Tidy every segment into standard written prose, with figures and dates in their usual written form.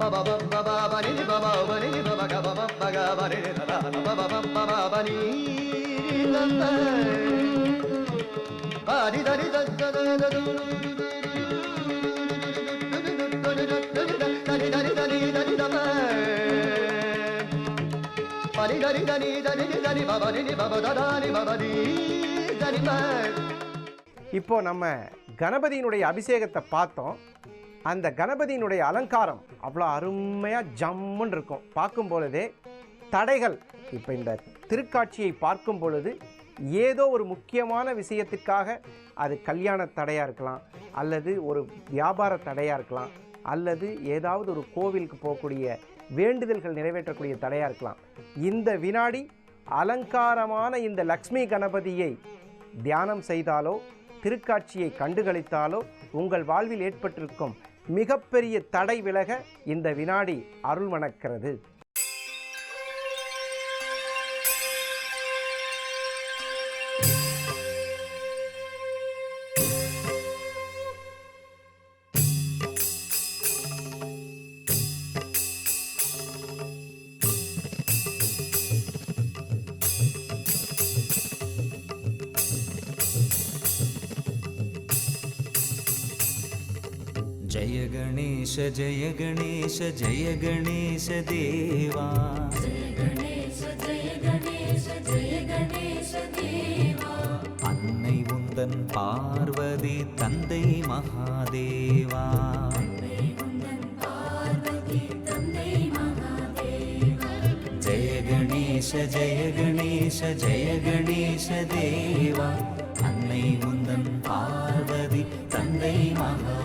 Baba baba baba ni baba bani ni baba ga baba baga bani ni la la baba baba bani la la bani da ni da da da da da ni da ni da ni da ni da bani da ni da ni da ni da ni baba ni baba da da ni baba ni da ni ma. இப்போ நம்ம கணபதியினுடைய அபிஷேகத்தை பார்த்தோம். அந்த கணபதியினுடைய அலங்காரம் அவ்வளோ அருமையாக ஜம்முன்னு இருக்கும். பார்க்கும் பொழுதே தடைகள், இப்போ இந்த திருக்காட்சியை பார்க்கும் பொழுது ஏதோ ஒரு முக்கியமான விஷயத்துக்காக, அது கல்யாண தடையாக இருக்கலாம், அல்லது ஒரு வியாபார தடையாக இருக்கலாம், அல்லது ஏதாவது ஒரு கோவிலுக்கு போகக்கூடிய வேண்டுதல்கள் நிறைவேற்றக்கூடிய தடையாக இருக்கலாம். இந்த வினாடி அலங்காரமான இந்த லக்ஷ்மி கணபதியை தியானம் செய்தாலோ திருக்காட்சியை கண்டுகளித்தாலோ உங்கள் வாழ்வில் ஏற்பட்டிருக்கும் மிகப்பெரிய தடை விலக இந்த வினாடி அருள் மணக்கிறது. जय गणेश जय गणेश देवा अन्नै उन्दन् पार्वती तन्दै महादेवा जय गणेश देवा अन्नै उन्दन् पार्वती तन्दै महादेवा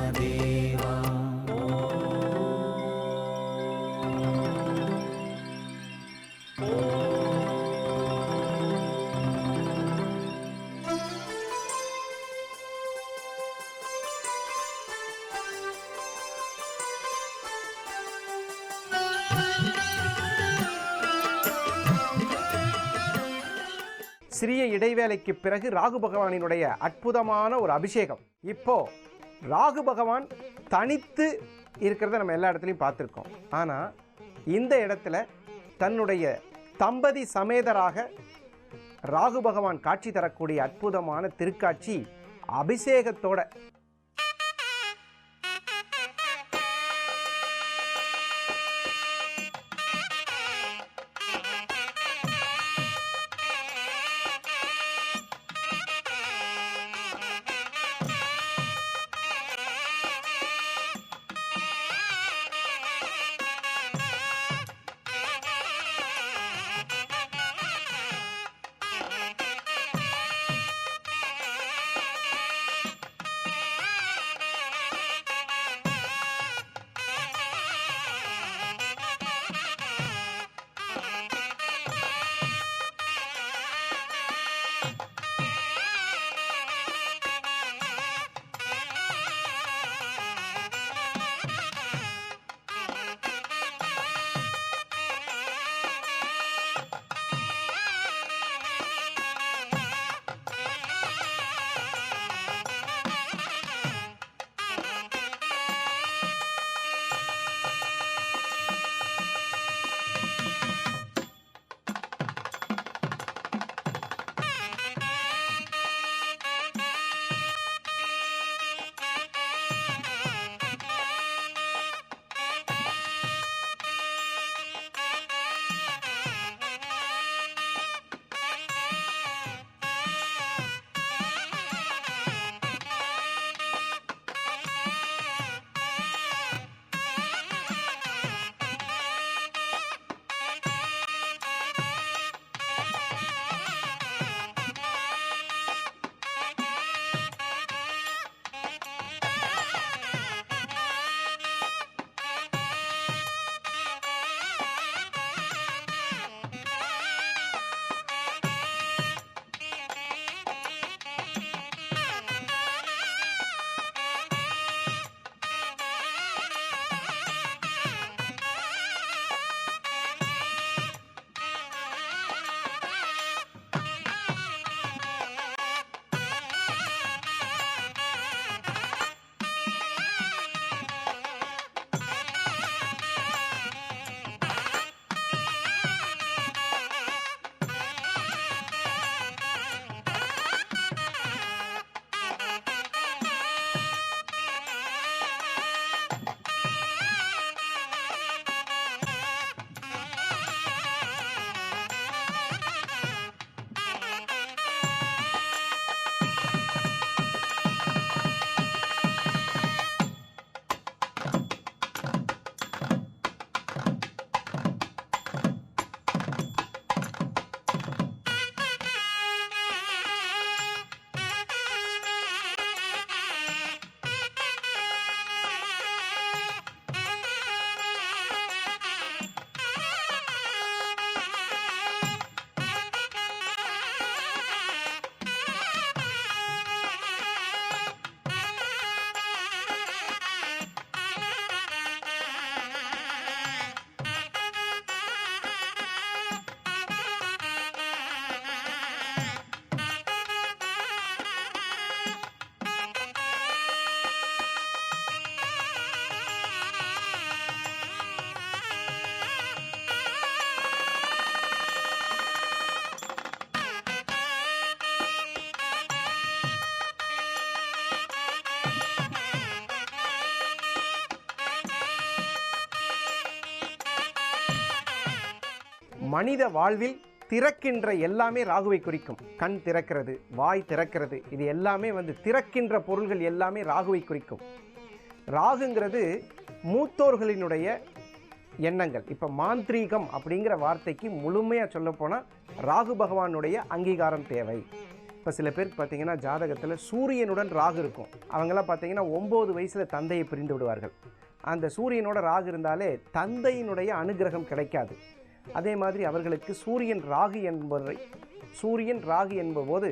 சிறிய இடைவேளைக்கு பிறகு ராகு பகவானினுடைய அற்புதமான ஒரு அபிஷேகம். இப்போ ராகு பகவான் தனித்து இருக்கிறத நம்ம எல்லா இடத்துலையும் பார்த்துருக்கோம். ஆனால் இந்த இடத்துல தன்னுடைய தம்பதி சமேதராக ராகு பகவான் காட்சி தரக்கூடிய அற்புதமான திருக்காட்சி அபிஷேகத்தோட. மனித வாழ்வில் திறக்கின்ற எல்லாமே ராகுவை குறிக்கும். கண் திறக்கிறது, வாய் திறக்கிறது, இது எல்லாமே திறக்கின்ற பொருள்கள் எல்லாமே ராகுவை குறிக்கும். ராகுங்கிறது மூத்தோர்களினுடைய எண்ணங்கள். இப்போ மாந்திரீகம் அப்படிங்கிற வார்த்தைக்கு முழுமையாக சொல்லப்போனால் ராகு பகவானுடைய அங்கீகாரம் தேவை. இப்போ சில பேருக்கு பார்த்தீங்கன்னா ஜாதகத்தில் சூரியனுடன் ராகு இருக்கும். அவங்களாம் பார்த்தீங்கன்னா 9 வயசில் தந்தையை பிரிந்து விடுவார்கள். அந்த சூரியனோட ராகு இருந்தாலே தந்தையினுடைய அனுகிரகம் கிடைக்காது. அதே மாதிரி அவர்களுக்கு சூரியன் ராகு என்பபோது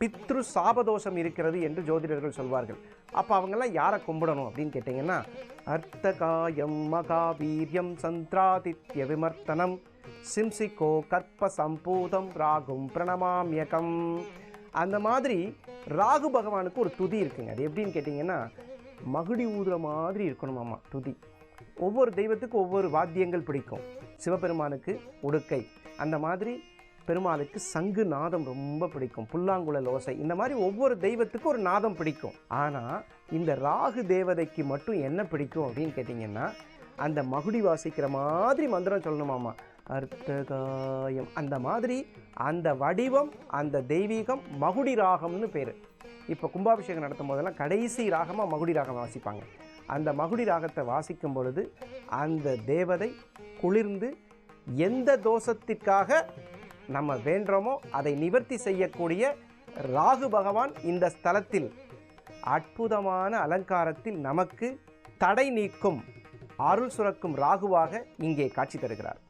பித்ரு சாபதோஷம் இருக்கிறது என்று ஜோதிடர்கள் சொல்வார்கள். அப்போ அவங்கெல்லாம் யாரை கும்பிடணும் அப்படின்னு கேட்டிங்கன்னா, அர்த்தகாயம் மகாவீரியம் சந்திராதித்ய விமர்த்தனம் சிம்சிகோ கற்ப சம்பூதம் ராகும் பிரணமாமியகம். அந்த மாதிரி ராகு பகவானுக்கு ஒரு துதி இருக்குங்க. அது எப்படின்னு கேட்டிங்கன்னா, மகுடி ஊதுற மாதிரி இருக்கணுமாம்மா துதி. ஒவ்வொரு தெய்வத்துக்கும் ஒவ்வொரு வாத்தியங்கள் பிடிக்கும். சிவபெருமானுக்கு உடுக்கை, அந்த மாதிரி பெருமாளுக்கு சங்கு நாதம் ரொம்ப பிடிக்கும், புல்லாங்குழல் ஓசை, இந்த மாதிரி ஒவ்வொரு தெய்வத்துக்கும் ஒரு நாதம் பிடிக்கும். ஆனால் இந்த ராகு தேவதைக்கு மட்டும் என்ன பிடிக்கும் அப்படின்னு கேட்டிங்கன்னா, அந்த மகுடி வாசிக்கிற மாதிரி மந்திரம் சொல்லணுமாம்மா. அர்த்தகாயம், அந்த மாதிரி அந்த வடிவம், அந்த தெய்வீகம் மகுடி ராகம்னு பேர். இப்போ கும்பாபிஷேகம் நடத்தும் போதெல்லாம் கடைசி ராகமாக மகுடி ராகம் வாசிப்பாங்க. அந்த மகுடி ராகத்தை வாசிக்கும் பொழுது அந்த தேவதை குளிர்ந்து எந்த தோஷத்திற்காக நம்ம வேண்டுறோமோ அதை நிவர்த்தி செய்யக்கூடிய ராகு பகவான் இந்த ஸ்தலத்தில் அற்புதமான அலங்காரத்தில் நமக்கு தடை நீக்கும் அருள் சுரக்கும் ராகுவாக இங்கே காட்சி தருகிறார்.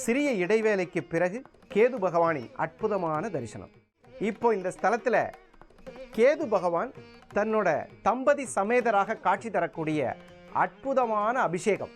சிறிய இடைவேளைக்கு பிறகு கேது பகவானின் அற்புதமான தரிசனம். இப்போ இந்த ஸ்தலத்தில் கேது பகவான் தன்னோட தம்பதி சமேதராக காட்சி தரக்கூடிய அற்புதமான அபிஷேகம்.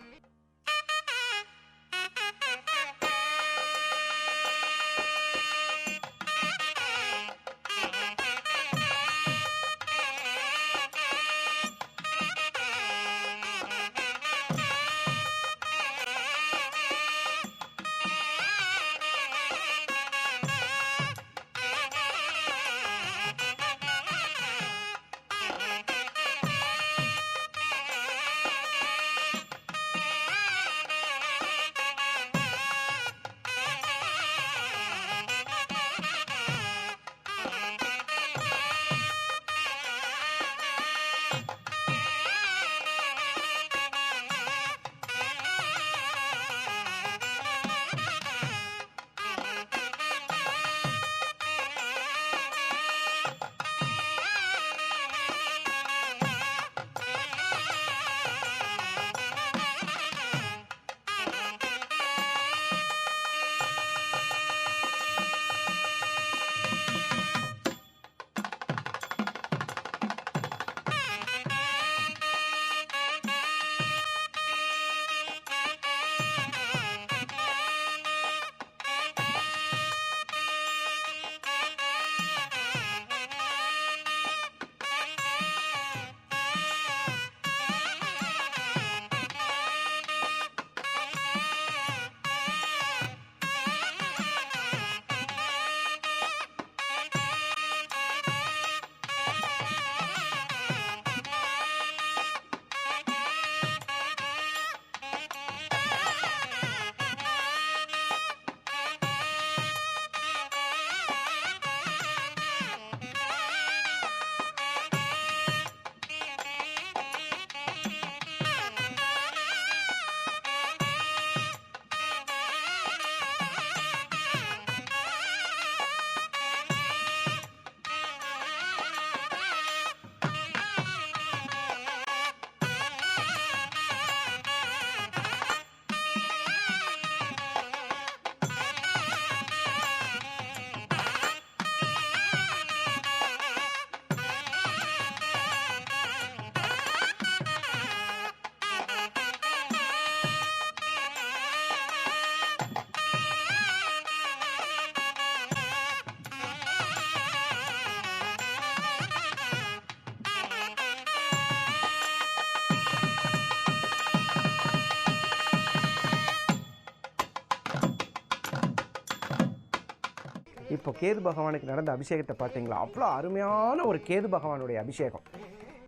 இப்போ கேது பகவானுக்கு நடந்த அபிஷேகத்தை பார்த்தீங்களா? அவ்வளோ அருமையான ஒரு கேது பகவானுடைய அபிஷேகம்.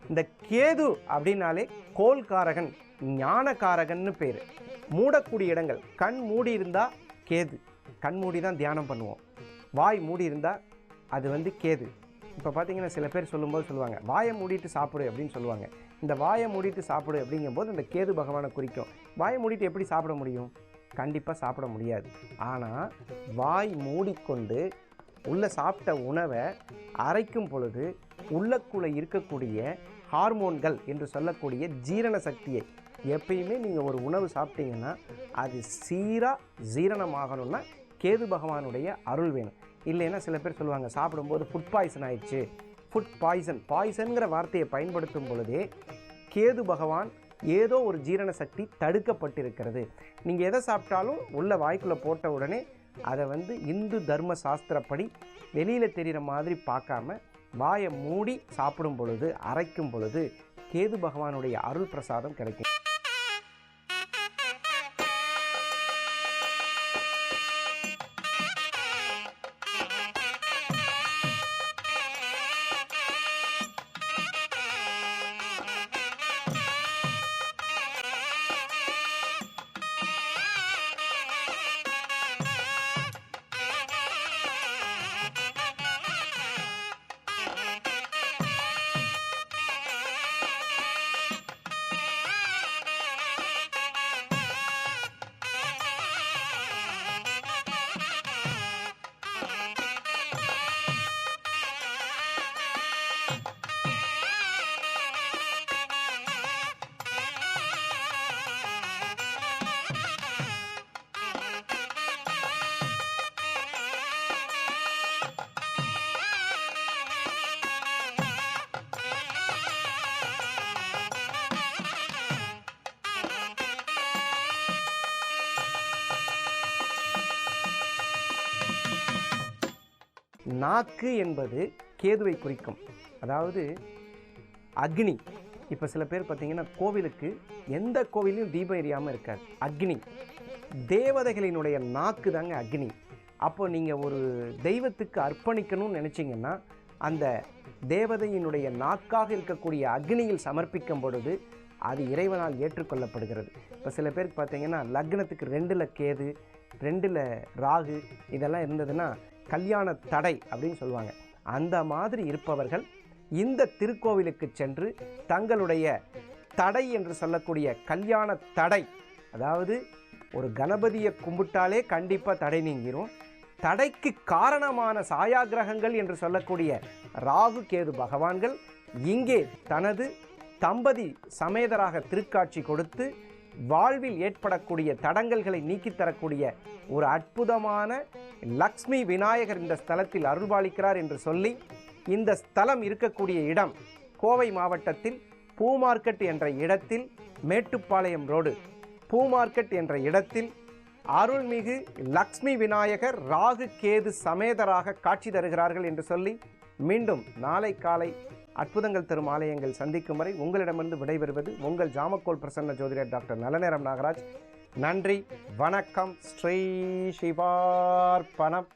இந்த கேது அப்படின்னாலே கோல்காரகன், ஞானகாரகன்னு பேர். மூடக்கூடிய இடங்கள், கண் மூடி இருந்தால் கேது, கண் மூடி தான் தியானம் பண்ணுவோம். வாய் மூடி இருந்தால் அது கேது. இப்போ பார்த்தீங்கன்னா சில பேர் சொல்லும்போது சொல்லுவாங்க வாயை மூடிட்டு சாப்பிடு அப்படின்னு சொல்லுவாங்க. இந்த வாயை மூடிட்டு சாப்பிடு அப்படிங்கும்போது இந்த கேது பகவானை குறிக்கும். வாயை மூடிட்டு எப்படி சாப்பிட முடியும்? கண்டிப்பாக சாப்பிட முடியாது. ஆனால் வாய் மூடிக்கொண்டு உள்ள சாப்பிட்ட உணவை அரைக்கும் பொழுது உள்ளக்குள்ளே இருக்கக்கூடிய ஹார்மோன்கள் என்று சொல்லக்கூடிய ஜீரண சக்தியை, எப்பயுமே நீங்கள் ஒரு உணவு சாப்பிட்டீங்கன்னா அது சீராக ஜீரணமாகணும்னா கேது பகவானுடைய அருள் வேணும். இல்லைன்னா சில பேர் சொல்லுவாங்க சாப்பிடும்போது ஃபுட் பாய்சன் ஆயிடுச்சு. ஃபுட் பாய்சன்கிற வார்த்தையை பயன்படுத்தும் பொழுதே கேது பகவான் ஏதோ ஒரு ஜீரண சக்தி தடுக்கப்பட்டிருக்கிறது. நீங்கள் எதை சாப்பிட்டாலும் உள்ள வாய்க்குள்ளே போட்ட உடனே அதை இந்து தர்ம சாஸ்திரப்படி வெளியில் தெரிகிற மாதிரி பார்க்காம வாயை மூடி சாப்பிடும் பொழுது, அரைக்கும் பொழுது கேது பகவானுடைய அருள் பிரசாதம் கிடைக்கும். நாக்கு என்பது கேதுவை குறிக்கும். அதாவது அக்னி. இப்போ சில பேர் பார்த்தீங்கன்னா கோவிலுக்கு எந்த கோவிலையும் தீபம் எரியாமல் இருக்காது. அக்னி தேவதைகளினுடைய நாக்கு தாங்க அக்னி. அப்போ நீங்கள் ஒரு தெய்வத்துக்கு அர்ப்பணிக்கணும்னு நினச்சிங்கன்னா அந்த தேவதையினுடைய நாக்காக இருக்கக்கூடிய அக்னியில் சமர்ப்பிக்கும் பொழுது அது இறைவனால் ஏற்றுக்கொள்ளப்படுகிறது. இப்போ சில பேருக்கு பார்த்தீங்கன்னா லக்னத்துக்கு 2ல் கேது, 2ல் ராகு இதெல்லாம் இருந்ததுன்னா கல்யாண தடை அப்படின்னு சொல்லுவாங்க. அந்த மாதிரி இருப்பவர்கள் இந்த திருக்கோவிலுக்கு சென்று தங்களுடைய தடை என்று சொல்லக்கூடிய கல்யாண தடை, அதாவது ஒரு கணபதியை கும்பிட்டாலே கண்டிப்பாக தடை நீங்கிரும். தடைக்கு காரணமான சாயாகிரகங்கள் என்று சொல்லக்கூடிய ராகு கேது பகவான்கள் இங்கே தனது தம்பதி சமேதராக திருக்காட்சி கொடுத்து வாழ்வில் ஏற்படக்கூடிய தடங்கல்களை நீக்கித்தரக்கூடிய ஒரு அற்புதமான லக்ஷ்மி விநாயகர் இந்த ஸ்தலத்தில் அருள்பாலிக்கிறார் என்று சொல்லி, இந்த ஸ்தலம் இருக்கக்கூடிய இடம் கோவை மாவட்டத்தில் பூ மார்க்கெட் என்ற இடத்தில், மேட்டுப்பாளையம் ரோடு பூ மார்க்கெட் என்ற இடத்தில் அருள்மிகு லக்ஷ்மி விநாயகர் ராகு கேது சமேதராக காட்சி தருகிறார்கள் என்று சொல்லி, மீண்டும் நாளை காலை அற்புதங்கள் தரும் ஆலயங்கள் சந்திக்கும் வரை உங்களிடமிருந்து விடைபெறுவது உங்கள் ஜாமக்கோல் பிரசன்ன ஜோதிடர் டாக்டர் நலநேரம் நாகராஜ். நன்றி, வணக்கம். ஸ்ரீ சிவார்ப்பணம்.